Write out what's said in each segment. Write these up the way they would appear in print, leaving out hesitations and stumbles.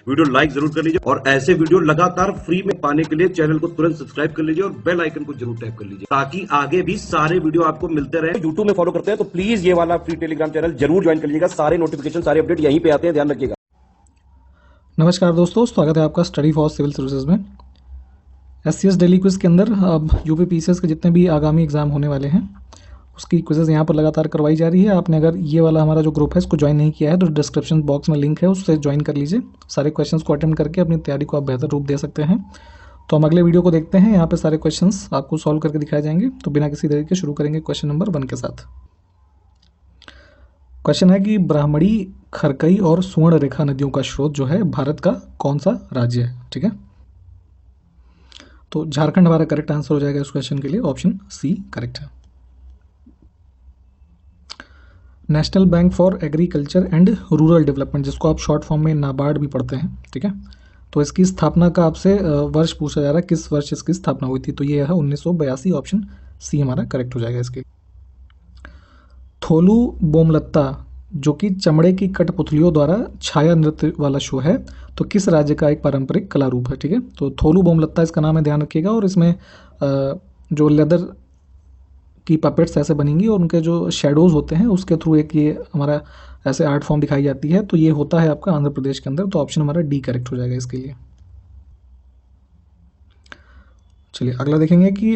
Video like जरूर कर लीजिए और ऐसे वीडियो लगातार फ्री में पाने के लिए चैनल को तुरंत सब्सक्राइब कर लीजिए और बेल आइकन को जरूर टैप कर लीजिए ताकि आगे भी सारे वीडियो आपको मिलते रहे। यूट्यूब में फॉलो करते हैं तो प्लीज ये वाला फ्री टेलीग्राम चैनल जरूर ज्वाइन कर लीजिएगा। सारे नोटिफिकेशन सारे अपडेट यहीं पे आते हैं, ध्यान रखिएगा। नमस्कार दोस्तों, स्वागत है आपका स्टडी फॉर सिविल सर्विसेज में। SCS डेली क्विज के अंदर अब यूपी PCS के जितने भी आगामी एग्जाम होने वाले हैं उसकी क्विजेज यहाँ पर लगातार करवाई जा रही है। आपने अगर ये वाला हमारा जो ग्रुप है इसको ज्वाइन नहीं किया है तो डिस्क्रिप्शन बॉक्स में लिंक है, उससे ज्वाइन कर लीजिए। सारे क्वेश्चंस को अटेम्प्ट करके अपनी तैयारी को आप बेहतर रूप दे सकते हैं। तो हम अगले वीडियो को देखते हैं। यहाँ पे सारे क्वेश्चंस आपको सॉल्व करके दिखाए जाएंगे। तो बिना किसी देरी के शुरू करेंगे क्वेश्चन नंबर 1 के साथ। क्वेश्चन है कि ब्राह्मणी, खरकई और सुवर्ण रेखा नदियों का स्रोत जो है भारत का कौन सा राज्य है? ठीक है, तो झारखंड हमारा करेक्ट आंसर हो जाएगा इस क्वेश्चन के लिए। ऑप्शन सी करेक्ट है। National bank for agriculture and rural development, जिसको आप शॉर्ट फॉर्म में नाबार्ड भी पढ़ते हैं, ठीक है, तो इसकी स्थापना का आपसे वर्ष पूछा जा रहा है, किस वर्ष इसकी स्थापना हुई थी? तो ये है 1982। ऑप्शन सी हमारा करेक्ट हो जाएगा इसके। थोलू बोमलत्ता, जो कि चमड़े की कठपुतलियों द्वारा छाया नृत्य वाला शो है, तो किस राज्य का एक पारंपरिक कला रूप है? ठीक है, तो थोलू बोमलत्ता इसका नाम है, ध्यान रखिएगा। और इसमें जो लेदर की पपेट्स ऐसे बनेंगी और उनके जो शेडोज़ होते हैं उसके थ्रू एक ये हमारा ऐसे आर्ट फॉर्म दिखाई जाती है। तो ये होता है आपका आंध्र प्रदेश के अंदर। तो ऑप्शन हमारा डी करेक्ट हो जाएगा इसके लिए। चलिए अगला देखेंगे कि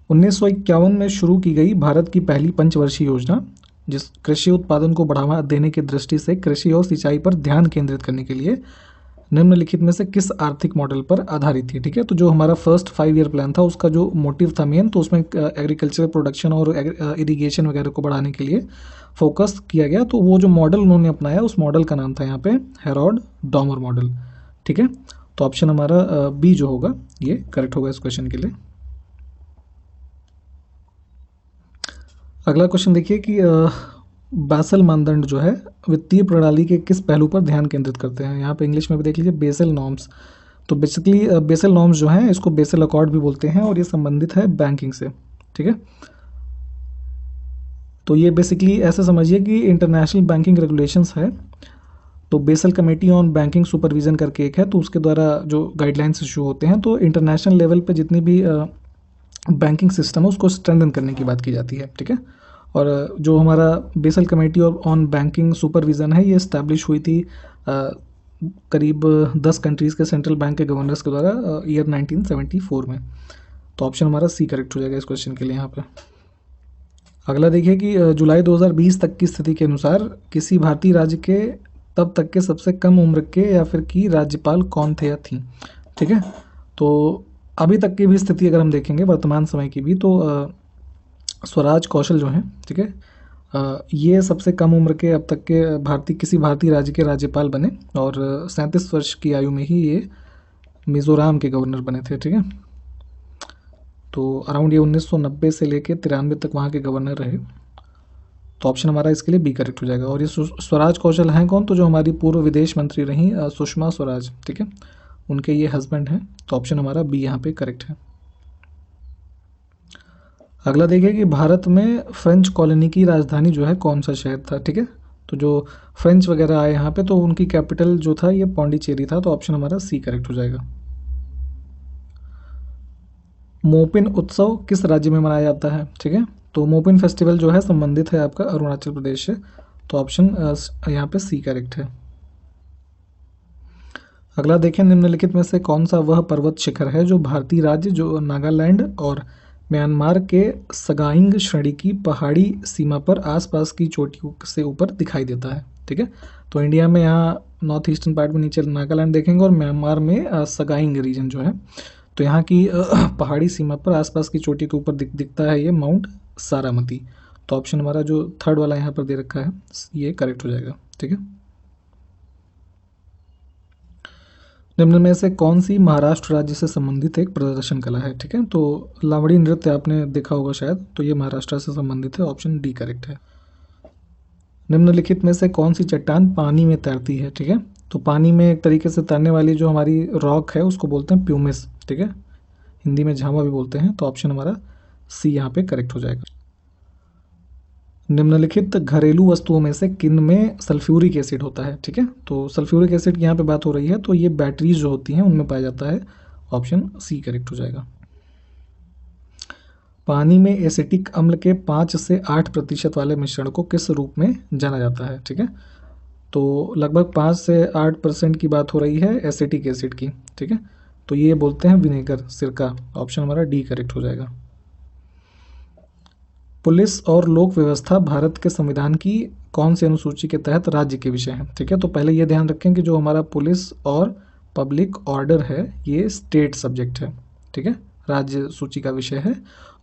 1951 में शुरू की गई भारत की पहली पंचवर्षीय योजना, जिस कृषि उत्पादन को बढ़ावा देने की दृष्टि से कृषि और सिंचाई पर ध्यान केंद्रित करने के लिए निम्नलिखित में से किस आर्थिक मॉडल पर आधारित थी? ठीक है, तो जो हमारा फर्स्ट 5 ईयर प्लान था उसका जो मोटिव था मेन, तो उसमें एग्रीकल्चर प्रोडक्शन और इरिगेशन वगैरह को बढ़ाने के लिए फोकस किया गया। तो वो जो मॉडल उन्होंने अपनाया उस मॉडल का नाम था यहाँ पे हेरोल्ड डॉमर मॉडल। ठीक है, तो ऑप्शन हमारा बी जो होगा ये करेक्ट होगा इस क्वेश्चन के लिए। अगला क्वेश्चन देखिए कि बेसल मानदंड जो है वित्तीय प्रणाली के किस पहलू पर ध्यान केंद्रित करते हैं? यहाँ पे इंग्लिश में भी देख लीजिए बेसल नॉर्म्स। तो बेसिकली बेसल नॉर्म्स जो हैं इसको बेसल अकॉर्ड भी बोलते हैं और ये संबंधित है बैंकिंग से। ठीक है, तो ये बेसिकली ऐसे समझिए कि इंटरनेशनल बैंकिंग रेगुलेशंस है। तो basal committee on banking supervision करके एक है, तो उसके द्वारा जो गाइडलाइंस इशू होते हैं, तो इंटरनेशनल लेवल पे जितनी भी बैंकिंग सिस्टम है उसको स्ट्रेंथन करने की बात की जाती है। ठीक है, और जो हमारा basal committee on banking supervision है ये इस्टेब्लिश हुई थी करीब 10 कंट्रीज़ के सेंट्रल बैंक के गवर्नर्स के द्वारा ईयर 1974 में। तो ऑप्शन हमारा सी करेक्ट हो जाएगा इस क्वेश्चन के लिए यहाँ पे। अगला देखिए कि जुलाई 2020 तक की स्थिति के अनुसार किसी भारतीय राज्य के तब तक के सबसे कम उम्र के या फिर की राज्यपाल कौन थे या थी? ठीक है, तो अभी तक की भी स्थिति अगर हम देखेंगे वर्तमान समय की भी, तो स्वराज कौशल जो हैं, ठीक है, ये सबसे कम उम्र के अब तक के किसी भारतीय राज्य के राज्यपाल बने और 37 वर्ष की आयु में ही ये मिज़ोरम के गवर्नर बने थे। ठीक है, तो अराउंड ये 1990 से लेके 93 तक वहाँ के गवर्नर रहे। तो ऑप्शन हमारा इसके लिए बी करेक्ट हो जाएगा। और ये स्वराज कौशल हैं कौन? तो जो हमारी पूर्व विदेश मंत्री रहीं सुषमा स्वराज, ठीक है, उनके ये हस्बैंड हैं। तो ऑप्शन हमारा बी यहाँ पे करेक्ट है। अगला देखिए कि भारत में फ्रेंच कॉलोनी की राजधानी जो है कौन सा शहर था? ठीक है, तो जो फ्रेंच वगैरह आए यहाँ पे तो उनकी कैपिटल जो था ये पौंडीचेरी था। तो ऑप्शन हमारा सी करेक्ट हो जाएगा। मोपिन उत्सव किस राज्य में मनाया जाता है? ठीक है, तो मोपिन फेस्टिवल जो है संबंधित है आपका अरुणाचल प्रदेश से। तो ऑप्शन यहाँ पे सी करेक्ट है। अगला देखें, निम्नलिखित में से कौन सा वह पर्वत शिखर है जो भारतीय राज्य जो नागालैंड और म्यांमार के सगाइंग श्रेणी की पहाड़ी सीमा पर आसपास की चोटियों से ऊपर दिखाई देता है? ठीक है, तो इंडिया में यहाँ नॉर्थ ईस्टर्न पार्ट में नीचे नागालैंड देखेंगे और म्यांमार में सगाइंग रीजन जो है, तो यहाँ की पहाड़ी सीमा पर आसपास की चोटी के ऊपर दिखता है ये माउंट सारामती। तो ऑप्शन हमारा जो थर्ड वाला यहाँ पर दे रखा है ये करेक्ट हो जाएगा। ठीक है, निम्न में से कौन सी महाराष्ट्र राज्य से संबंधित एक प्रदर्शन कला है? ठीक है, तो लावड़ी नृत्य आपने देखा होगा शायद, तो ये महाराष्ट्र से संबंधित है। ऑप्शन डी करेक्ट है। निम्नलिखित में से कौन सी चट्टान पानी में तैरती है? ठीक है, तो पानी में एक तरीके से तैरने वाली जो हमारी रॉक है उसको बोलते हैं प्यूमिस। ठीक है, हिंदी में झामा भी बोलते हैं। तो ऑप्शन हमारा सी यहाँ पे करेक्ट हो जाएगा। निम्नलिखित घरेलू वस्तुओं में से किन में सल्फ्यूरिक एसिड होता है? ठीक है, तो सल्फ्यूरिक एसिड की यहाँ पे बात हो रही है, तो ये बैटरीज जो होती हैं उनमें पाया जाता है। ऑप्शन सी करेक्ट हो जाएगा। पानी में एसिटिक अम्ल के 5 से 8% वाले मिश्रण को किस रूप में जाना जाता है? ठीक है, तो लगभग 5 से 8% की बात हो रही है एसिटिक एसिड की। ठीक है, तो ये बोलते हैं विनेगर, सिरका। ऑप्शन हमारा डी करेक्ट हो जाएगा। पुलिस और लोक व्यवस्था भारत के संविधान की कौन सी अनुसूची के तहत राज्य के विषय हैं? ठीक है, तो पहले ये ध्यान रखें कि जो हमारा पुलिस और पब्लिक ऑर्डर है ये स्टेट सब्जेक्ट है। ठीक है, राज्य सूची का विषय है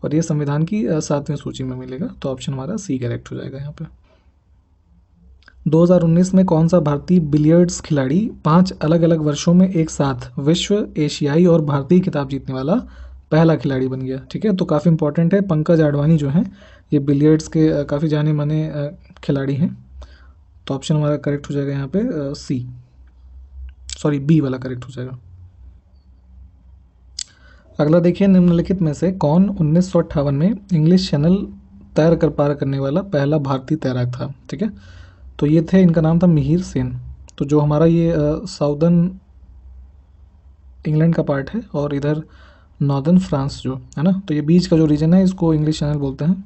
और ये संविधान की 7वीं सूची में मिलेगा। तो ऑप्शन हमारा सी करेक्ट हो जाएगा यहाँ पे। 2019 में कौन सा भारतीय बिलियर्ड्स खिलाड़ी 5 अलग अलग वर्षों में एक साथ विश्व, एशियाई और भारतीय खिताब जीतने वाला पहला खिलाड़ी बन गया? ठीक है, तो काफ़ी इंपॉर्टेंट है। पंकज आडवाणी जो हैं ये बिलियर्ड्स के काफ़ी जाने माने खिलाड़ी हैं। तो ऑप्शन हमारा करेक्ट हो जाएगा यहाँ पे सी, सॉरी बी वाला करेक्ट हो जाएगा। अगला देखिए, निम्नलिखित में से कौन 1958 में इंग्लिश चैनल तैर कर पार करने वाला पहला भारतीय तैराक था? ठीक है, तो ये थे, इनका नाम था मिहिर सेन। तो जो हमारा ये साउदर्न इंग्लैंड का पार्ट है और इधर नॉर्दर्न फ्रांस जो है ना, तो ये बीच का जो रीजन है इसको इंग्लिश चैनल बोलते हैं।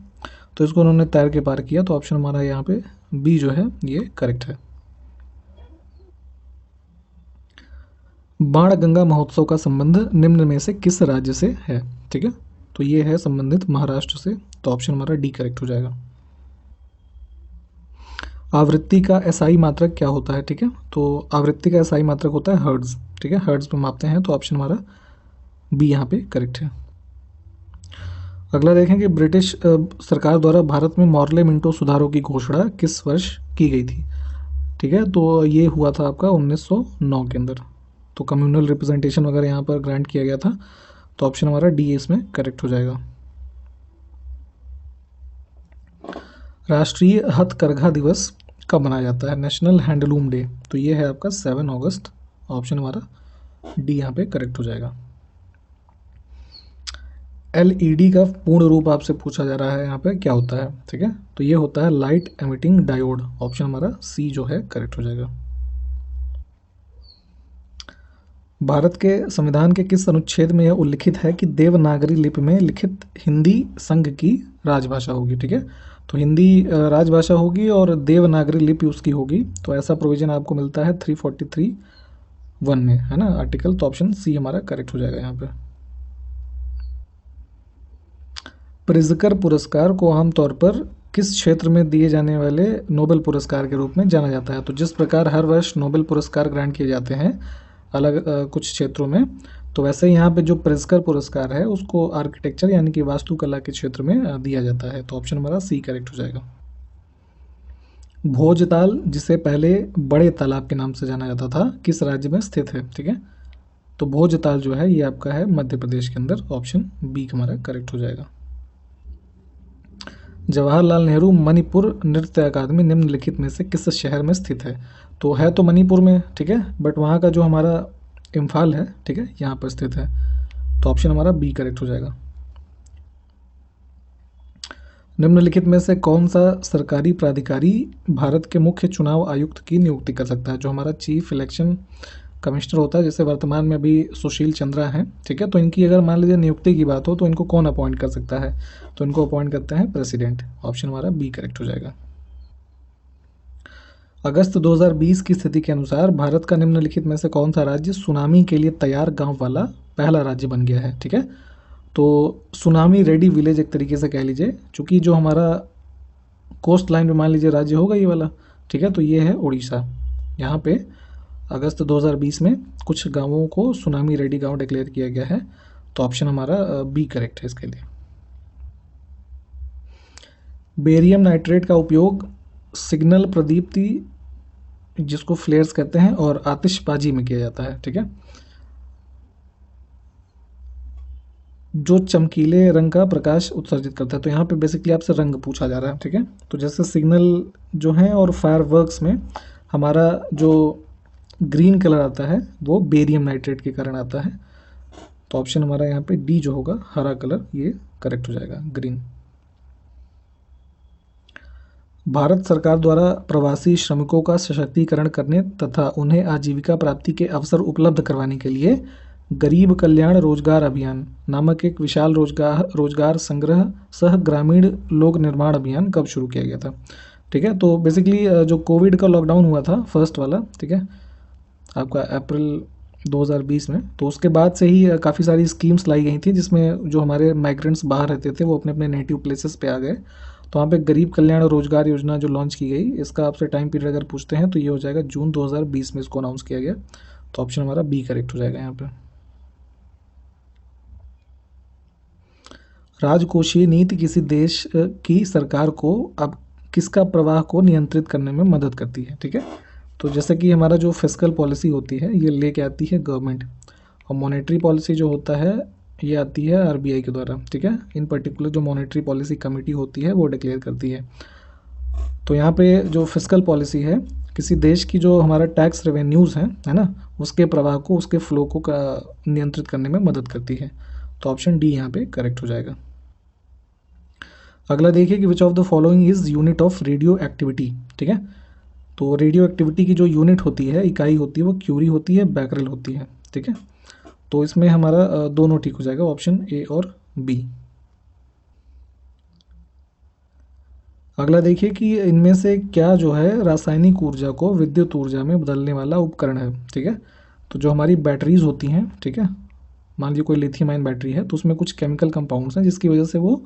तो इसको उन्होंने तैर के पार किया। तो ऑप्शन हमारा यहाँ पे बी जो है ये करेक्ट है। बाणगंगा महोत्सव का संबंध निम्न में से किस राज्य से है? ठीक है, तो ये है संबंधित महाराष्ट्र से। तो ऑप्शन हमारा डी करेक्ट हो जाएगा। आवृत्ति का एसआई मात्रक क्या होता है? ठीक है, तो आवृत्ति का एसआई मात्रक होता है हर्ट्ज। ठीक है, हर्ट्ज में मापते हैं। तो ऑप्शन हमारा बी यहाँ पे करेक्ट है। अगला देखें कि ब्रिटिश सरकार द्वारा भारत में मॉर्ले मिंटो सुधारों की घोषणा किस वर्ष की गई थी? ठीक है, तो ये हुआ था आपका 1909 के अंदर। तो कम्युनल रिप्रेजेंटेशन वगैरह यहाँ पर ग्रांट किया गया था। तो ऑप्शन हमारा डी इसमें करेक्ट हो जाएगा। राष्ट्रीय हथकरघा दिवस कब मनाया जाता है? National handloom day. तो ये है आपका 7 अगस्त। ऑप्शन हमारा डी यहाँ पे करेक्ट हो जाएगा। एलईडी का पूर्ण रूप आपसे पूछा जा रहा है यहाँ पे, क्या होता है? ठीक है, तो ये होता है लाइट एमिटिंग डायोड। ऑप्शन हमारा सी जो है करेक्ट हो जाएगा। भारत के संविधान के किस अनुच्छेद में यह उल्लिखित है कि देवनागरी लिपि में लिखित हिंदी संघ की राजभाषा होगी? ठीक है, तो हिंदी राजभाषा होगी और देवनागरी लिपि उसकी होगी। तो ऐसा प्रोविजन आपको मिलता है 343(1) में, है ना, आर्टिकल। तो ऑप्शन सी हमारा करेक्ट हो जाएगा यहाँ पे। प्रिज़कर पुरस्कार को आमतौर पर किस क्षेत्र में दिए जाने वाले नोबेल पुरस्कार के रूप में जाना जाता है? तो जिस प्रकार हर वर्ष नोबेल पुरस्कार ग्रांट किए जाते हैं अलग कुछ क्षेत्रों में, तो वैसे ही यहाँ पे जो प्रिज़कर पुरस्कार है उसको आर्किटेक्चर यानी कि वास्तुकला के क्षेत्र में दिया जाता है। तो ऑप्शन हमारा सी करेक्ट हो जाएगा। भोजताल, जिसे पहले बड़े तालाब के नाम से जाना जाता था, किस राज्य में स्थित है? ठीक है, तो भोजताल जो है ये आपका है मध्य प्रदेश के अंदर। ऑप्शन बी हमारा करेक्ट हो जाएगा। जवाहरलाल नेहरू मणिपुर नृत्य अकादमी निम्नलिखित में से किस शहर में स्थित है? तो है तो मणिपुर में, ठीक है, बट वहाँ का जो हमारा इम्फाल है, ठीक है, यहाँ पर स्थित है। तो ऑप्शन हमारा बी करेक्ट हो जाएगा। निम्नलिखित में से कौन सा सरकारी प्राधिकारी भारत के मुख्य चुनाव आयुक्त की नियुक्ति कर सकता है? जो हमारा चीफ इलेक्शन कमिश्नर होता है, जैसे वर्तमान में अभी सुशील चंद्रा हैं, ठीक है, तो इनकी अगर मान लीजिए नियुक्ति की बात हो तो इनको कौन अपॉइंट कर सकता है? तो इनको अपॉइंट करते हैं प्रेसिडेंट। ऑप्शन हमारा बी करेक्ट हो जाएगा। अगस्त 2020 की स्थिति के अनुसार भारत का निम्नलिखित में से कौन सा राज्य सुनामी के लिए तैयार गांव वाला पहला राज्य बन गया है? ठीक है, तो सुनामी रेडी विलेज एक तरीके से कह लीजिए, चूँकि जो हमारा कोस्ट लाइन पे मान लीजिए राज्य होगा ये वाला, ठीक है, तो ये है उड़ीसा। यहाँ पे अगस्त 2020 में कुछ गांवों को सुनामी रेडी गांव डिक्लेयर किया गया है। तो ऑप्शन हमारा बी करेक्ट है इसके लिए। बेरियम नाइट्रेट का उपयोग सिग्नल प्रदीप्ति, जिसको फ्लेयर्स कहते हैं, और आतिशबाजी में किया जाता है। ठीक है, जो चमकीले रंग का प्रकाश उत्सर्जित करता है। तो यहाँ पे बेसिकली आपसे रंग पूछा जा रहा है। ठीक है, तो जैसे सिग्नल जो है और फायरवर्क्स में हमारा जो ग्रीन कलर आता है वो बेरियम नाइट्रेट के कारण आता है। तो ऑप्शन हमारा यहाँ पे डी जो होगा हरा कलर, ये करेक्ट हो जाएगा, ग्रीन। भारत सरकार द्वारा प्रवासी श्रमिकों का सशक्तिकरण करने तथा उन्हें आजीविका प्राप्ति के अवसर उपलब्ध करवाने के लिए गरीब कल्याण रोजगार अभियान नामक एक विशाल रोजगार संग्रह सह ग्रामीण लोक निर्माण अभियान कब शुरू किया गया था। ठीक है, तो बेसिकली जो कोविड का लॉकडाउन हुआ था फर्स्ट वाला, ठीक है, आपका अप्रैल 2020 में, तो उसके बाद से ही काफ़ी सारी स्कीम्स लाई गई थी जिसमें जो हमारे माइग्रेंट्स बाहर रहते थे वो अपने अपने नेटिव प्लेसेस पे आ गए। तो वहाँ पे गरीब कल्याण रोजगार योजना जो लॉन्च की गई, इसका आपसे टाइम पीरियड अगर पूछते हैं तो ये हो जाएगा जून 2020 में इसको अनाउंस किया गया। तो ऑप्शन हमारा बी करेक्ट हो जाएगा यहाँ पे। राजकोषीय नीति किसी देश की सरकार को अब किसका प्रवाह को नियंत्रित करने में मदद करती है। ठीक है, तो जैसे कि हमारा जो फिस्कल पॉलिसी होती है ये लेके आती है गवर्नमेंट, और मॉनेटरी पॉलिसी जो होता है ये आती है आरबीआई के द्वारा। ठीक है, इन पर्टिकुलर जो मॉनेटरी पॉलिसी कमेटी होती है वो डिक्लेयर करती है। तो यहाँ पे जो फिस्कल पॉलिसी है किसी देश की जो हमारा टैक्स रेवेन्यूज़ है ना, उसके प्रवाह को, उसके फ्लो को नियंत्रित करने में मदद करती है। तो ऑप्शन डी यहाँ पे करेक्ट हो जाएगा। अगला देखिए कि which of the following is unit of radio activity. ठीक है, तो रेडियो एक्टिविटी की जो यूनिट होती है, इकाई होती है, वो क्यूरी होती है, बैकरेल होती है। ठीक है, तो इसमें हमारा दोनों ठीक हो जाएगा, ऑप्शन ए और बी। अगला देखिए कि इनमें से क्या जो है रासायनिक ऊर्जा को विद्युत ऊर्जा में बदलने वाला उपकरण है। ठीक है, तो जो हमारी बैटरीज होती हैं, ठीक है, मान लीजिए कोई लिथियम आयन बैटरी है तो उसमें कुछ केमिकल कंपाउंड्स हैं जिसकी वजह से वो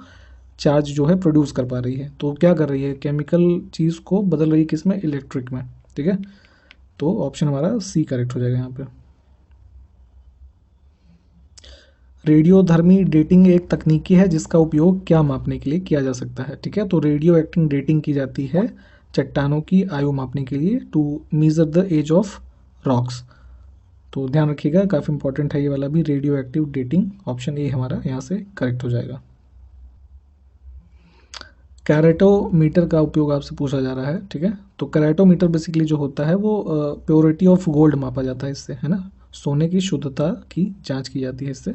चार्ज जो है प्रोड्यूस कर पा रही है। तो क्या कर रही है, केमिकल चीज़ को बदल रही है किस में, इलेक्ट्रिक में। ठीक है, तो ऑप्शन हमारा सी करेक्ट हो जाएगा यहाँ पे। रेडियोधर्मी डेटिंग एक तकनीकी है जिसका उपयोग क्या मापने के लिए किया जा सकता है। ठीक है, तो रेडियो एक्टिव डेटिंग की जाती है चट्टानों की आयु मापने के लिए, to measure the age of rocks. तो ध्यान रखिएगा, काफ़ी इंपॉर्टेंट है ये वाला भी, radioactive dating. Option A हमारा यहाँ से करेक्ट हो जाएगा। कैरेटोमीटर का उपयोग आपसे पूछा जा रहा है। ठीक है, तो कैरेटोमीटर बेसिकली जो होता है वो प्योरिटी ऑफ गोल्ड मापा जाता है इससे, है ना, सोने की शुद्धता की जांच की जाती है इससे।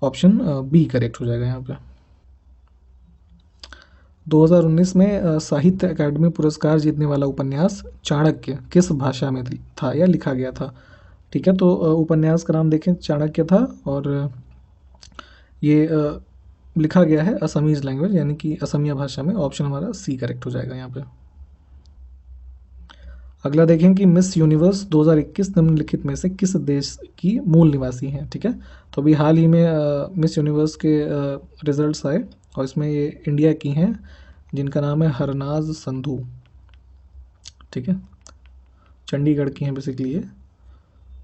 ऑप्शन बी करेक्ट हो जाएगा यहाँ पे। 2019 में साहित्य अकादमी पुरस्कार जीतने वाला उपन्यास चाणक्य किस भाषा में था या लिखा गया था। ठीक है, तो उपन्यास का नाम देखें चाणक्य था, और ये लिखा गया है असमीज लैंग्वेज यानी कि असमिया भाषा में। ऑप्शन हमारा सी करेक्ट हो जाएगा यहाँ पे। अगला देखें कि मिस यूनिवर्स 2021 निम्नलिखित में से किस देश की मूल निवासी हैं। ठीक है, तो अभी हाल ही में मिस यूनिवर्स के रिजल्ट्स आए और इसमें ये इंडिया की हैं जिनका नाम है हरनाज संधू। ठीक है, चंडीगढ़ की हैं बेसिकली ये।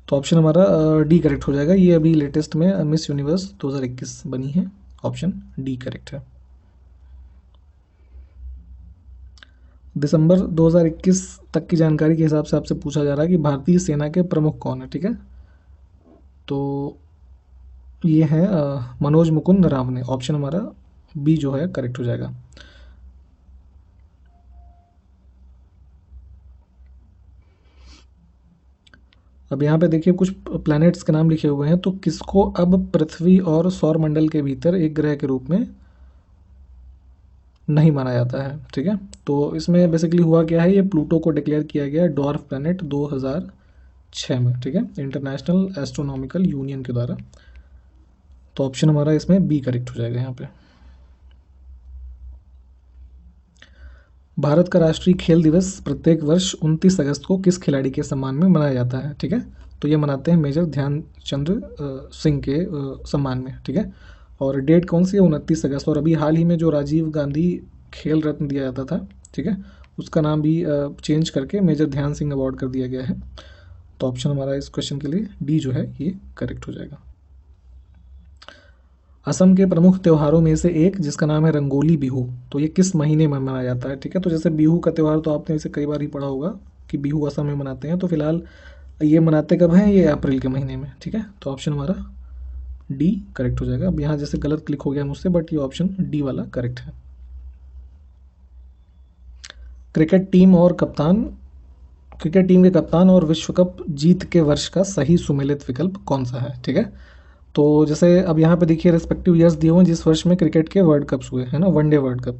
तो ऑप्शन हमारा डी करेक्ट हो जाएगा, ये अभी लेटेस्ट में मिस यूनिवर्स 2021 बनी है। ऑप्शन डी करेक्ट है। दिसंबर 2021 तक की जानकारी के हिसाब से आपसे पूछा जा रहा है कि भारतीय सेना के प्रमुख कौन है। ठीक है, तो ये है मनोज मुकुंद नरावने। ऑप्शन हमारा बी जो है करेक्ट हो जाएगा। अब यहाँ पे देखिए कुछ प्लैनेट्स के नाम लिखे हुए हैं, तो किसको अब पृथ्वी और सौर मंडल के भीतर एक ग्रह के रूप में नहीं माना जाता है। ठीक है, तो इसमें बेसिकली हुआ क्या है, ये प्लूटो को डिक्लेयर किया गया डॉर्फ प्लैनेट 2006 में। ठीक है, इंटरनेशनल एस्ट्रोनॉमिकल यूनियन के द्वारा। तो ऑप्शन हमारा इसमें बी करेक्ट हो जाएगा यहाँ पे। भारत का राष्ट्रीय खेल दिवस प्रत्येक वर्ष 29 अगस्त को किस खिलाड़ी के सम्मान में मनाया जाता है। ठीक है, तो ये मनाते हैं मेजर ध्यानचंद सिंह के सम्मान में। ठीक है, और डेट कौन सी है, 29 अगस्त। और अभी हाल ही में जो राजीव गांधी खेल रत्न दिया जाता था, ठीक है, उसका नाम भी चेंज करके मेजर ध्यान सिंह अवार्ड कर दिया गया है। तो ऑप्शन हमारा इस क्वेश्चन के लिए डी जो है ये करेक्ट हो जाएगा। असम के प्रमुख त्योहारों में से एक जिसका नाम है रंगोली बिहू, तो ये किस महीने में मनाया जाता है। ठीक है, तो जैसे बिहू का त्यौहार तो आपने इसे कई बार ही पढ़ा होगा कि बिहू असम में मनाते हैं, तो फिलहाल ये मनाते कब हैं, ये अप्रैल के महीने में। ठीक है, तो ऑप्शन हमारा डी करेक्ट हो जाएगा। अब यहाँ जैसे गलत क्लिक हो गया मुझसे, बट ये ऑप्शन डी वाला करेक्ट है। क्रिकेट टीम के कप्तान और विश्व कप जीत के वर्ष का सही सुमेलित विकल्प कौन सा है। ठीक है, तो जैसे अब यहाँ पे देखिए रेस्पेक्टिव ईयर्स दिए हुए हैं जिस वर्ष में क्रिकेट के वर्ल्ड कप्स हुए हैं ना, वनडे वर्ल्ड कप,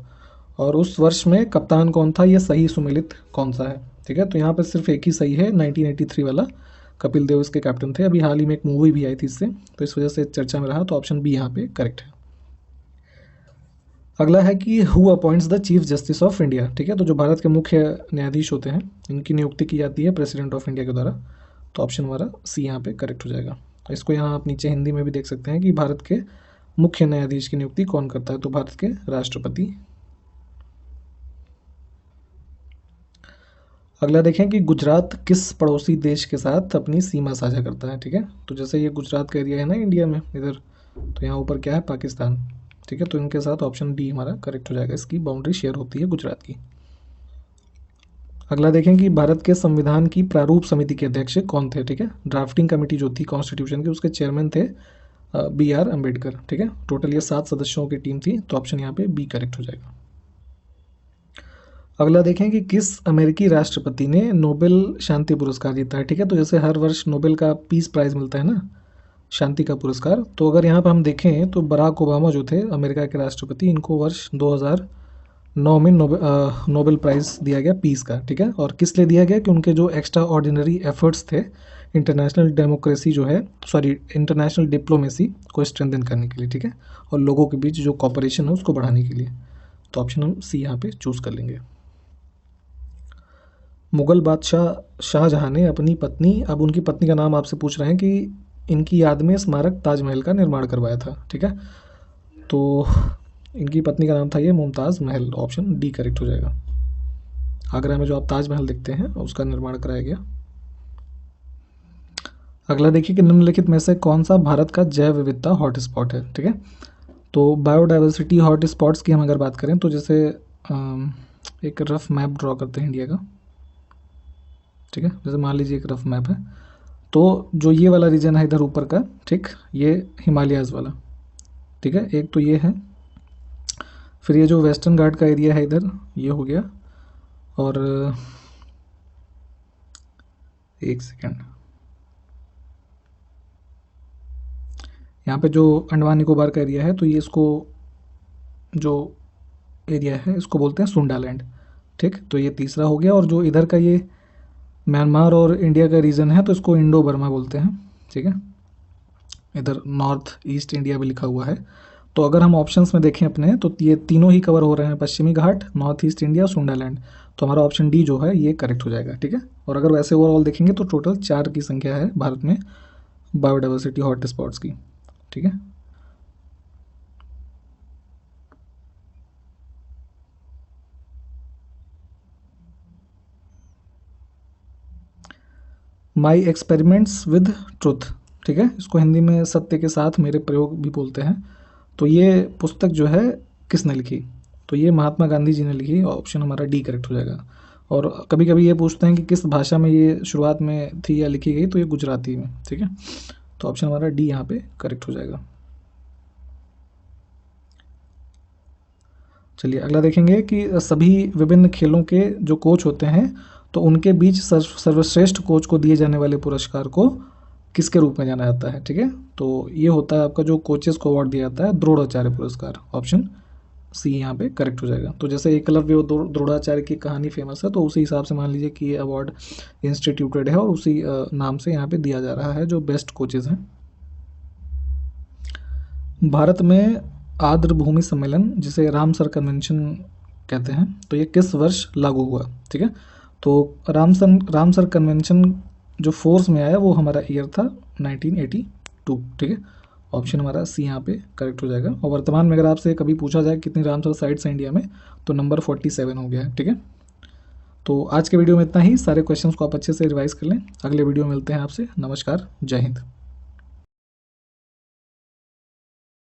और उस वर्ष में कप्तान कौन था, ये सही सुमेलित कौन सा है, ठीक है। तो यहाँ पर सिर्फ एक ही सही है, 1983 वाला, कपिल देव इसके कैप्टन थे। अभी हाल ही में एक मूवी भी आई थी इससे, तो इस वजह से चर्चा में रहा, तो ऑप्शन बी यहाँ पे करेक्ट है। अगला है कि who appoints the chief justice of India, ठीक है। तो जो भारत के मुख्य न्यायाधीश होते हैं इनकी नियुक्ति की जाती है प्रेसिडेंट ऑफ इंडिया के द्वारा, तो ऑप्शन हमारा सी यहाँ पे करेक्ट हो जाएगा। इसको यहाँ आप नीचे हिंदी में भी देख सकते हैं कि भारत के मुख्य न्यायाधीश की नियुक्ति कौन करता है, तो भारत के राष्ट्रपति। अगला देखें कि गुजरात किस पड़ोसी देश के साथ अपनी सीमा साझा करता है, ठीक है। तो जैसे ये गुजरात का एरिया है ना इंडिया में इधर, तो यहाँ ऊपर क्या है, पाकिस्तान, ठीक है। तो इनके साथ ऑप्शन डी हमारा करेक्ट हो जाएगा, इसकी बाउंड्री शेयर होती है गुजरात की। अगला देखें कि भारत के संविधान की प्रारूप समिति के अध्यक्ष कौन थे, ठीक है। ड्राफ्टिंग कमेटी जो थी कॉन्स्टिट्यूशन की, उसके चेयरमैन थे बी.आर. अम्बेडकर, ठीक है। टोटल ये 7 सदस्यों की टीम थी, तो ऑप्शन यहाँ पे बी करेक्ट हो जाएगा। अगला देखें कि किस अमेरिकी राष्ट्रपति ने नोबेल शांति पुरस्कार जीता है, ठीक है। तो जैसे हर वर्ष नोबेल का पीस प्राइज़ मिलता है ना, शांति का पुरस्कार, तो अगर यहाँ पर हम देखें तो बराक ओबामा जो थे अमेरिका के राष्ट्रपति, इनको वर्ष 2009 में नोबेल प्राइज़ दिया गया पीस का, ठीक है। और किस लिए दिया गया कि उनके जो एक्स्ट्रा ऑर्डिनरी एफर्ट्स थे इंटरनेशनल डेमोक्रेसी जो है, सॉरी इंटरनेशनल डिप्लोमेसी को स्ट्रेंथन करने के लिए, ठीक है, और लोगों के बीच जो कॉपरेशन है उसको बढ़ाने के लिए, तो ऑप्शन हम सी यहाँ पे चूज़ कर लेंगे। मुग़ल बादशाह शाहजहाँ ने अपनी पत्नी, अब उनकी पत्नी का नाम आपसे पूछ रहे हैं कि इनकी याद में स्मारक ताजमहल का निर्माण करवाया था, ठीक है। तो इनकी पत्नी का नाम था ये मुमताज़ महल, ऑप्शन डी करेक्ट हो जाएगा। आगरा में जो आप ताजमहल देखते हैं उसका निर्माण कराया गया। अगला देखिए कि निम्नलिखित में से कौन सा भारत का जैव विविधता हॉटस्पॉट है, ठीक है। तो बायोडाइवर्सिटी हॉटस्पॉट्स की हम अगर बात करें तो जैसे एक रफ मैप ड्रॉ करते हैं इंडिया का, ठीक है। जैसे मान लीजिए एक रफ मैप है, तो जो ये वाला रीजन है इधर ऊपर का, ठीक, ये हिमालयाज़ वाला, ठीक है, एक तो ये है। फिर ये जो वेस्टर्न घाट का एरिया है इधर, ये हो गया। और एक सेकेंड, यहाँ पे जो अंडमान निकोबार का एरिया है, तो ये इसको जो एरिया है इसको बोलते हैं सुंडालैंड, ठीक। तो ये तीसरा हो गया। और जो इधर का ये म्यांमार और इंडिया का रीजन है, तो इसको इंडो बर्मा बोलते हैं, ठीक है। इधर नॉर्थ ईस्ट इंडिया भी लिखा हुआ है। तो अगर हम ऑप्शंस में देखें अपने, तो ये तीनों ही कवर हो रहे हैं, पश्चिमी घाट, नॉर्थ ईस्ट इंडिया, सुंडालैंड, तो हमारा ऑप्शन डी जो है ये करेक्ट हो जाएगा, ठीक है। और अगर वैसे ओवरऑल देखेंगे तो टोटल 4 की संख्या है भारत में बायोडाइवर्सिटी हॉटस्पॉट्स की, ठीक है। माई एक्सपेरिमेंट्स विद ट्रुथ, ठीक है, इसको हिंदी में सत्य के साथ मेरे प्रयोग भी बोलते हैं। तो ये पुस्तक जो है किसने लिखी, तो ये महात्मा गांधी जी ने लिखी, ऑप्शन हमारा डी करेक्ट हो जाएगा। और कभी कभी ये पूछते हैं कि किस भाषा में ये शुरुआत में थी या लिखी गई, तो ये गुजराती में, ठीक है। तो ऑप्शन हमारा डी यहाँ पे करेक्ट हो जाएगा। चलिए अगला देखेंगे कि सभी विभिन्न खेलों के जो कोच होते हैं, तो उनके बीच सर्वश्रेष्ठ कोच को दिए जाने वाले पुरस्कार को किसके रूप में जाना जाता है, ठीक है। तो ये होता है आपका जो कोचेस को अवार्ड दिया जाता है, द्रोणाचार्य पुरस्कार, ऑप्शन सी यहाँ पे करेक्ट हो जाएगा। तो जैसे एकलव्य और द्रोणाचार्य की कहानी फेमस है, तो उसी हिसाब से मान लीजिए कि ये अवार्ड इंस्टीट्यूटेड है और उसी नाम से यहाँ पे दिया जा रहा है जो बेस्ट कोचेज हैं। भारत में आर्द्र भूमि सम्मेलन, जिसे रामसर कन्वेंशन कहते हैं, तो ये किस वर्ष लागू हुआ, ठीक है। तो रामसर कन्वेंशन जो फोर्स में आया वो हमारा ईयर था 1982, ठीक है। ऑप्शन हमारा सी यहाँ पे करेक्ट हो जाएगा। और वर्तमान में अगर आपसे कभी पूछा जाए कितनी रामसर साइट्स हैं इंडिया में, तो नंबर 47 हो गया है, ठीक है। तो आज के वीडियो में इतना ही। सारे क्वेश्चंस को आप अच्छे से रिवाइज कर लें। अगले वीडियो में मिलते हैं आपसे। नमस्कार, जय हिंद।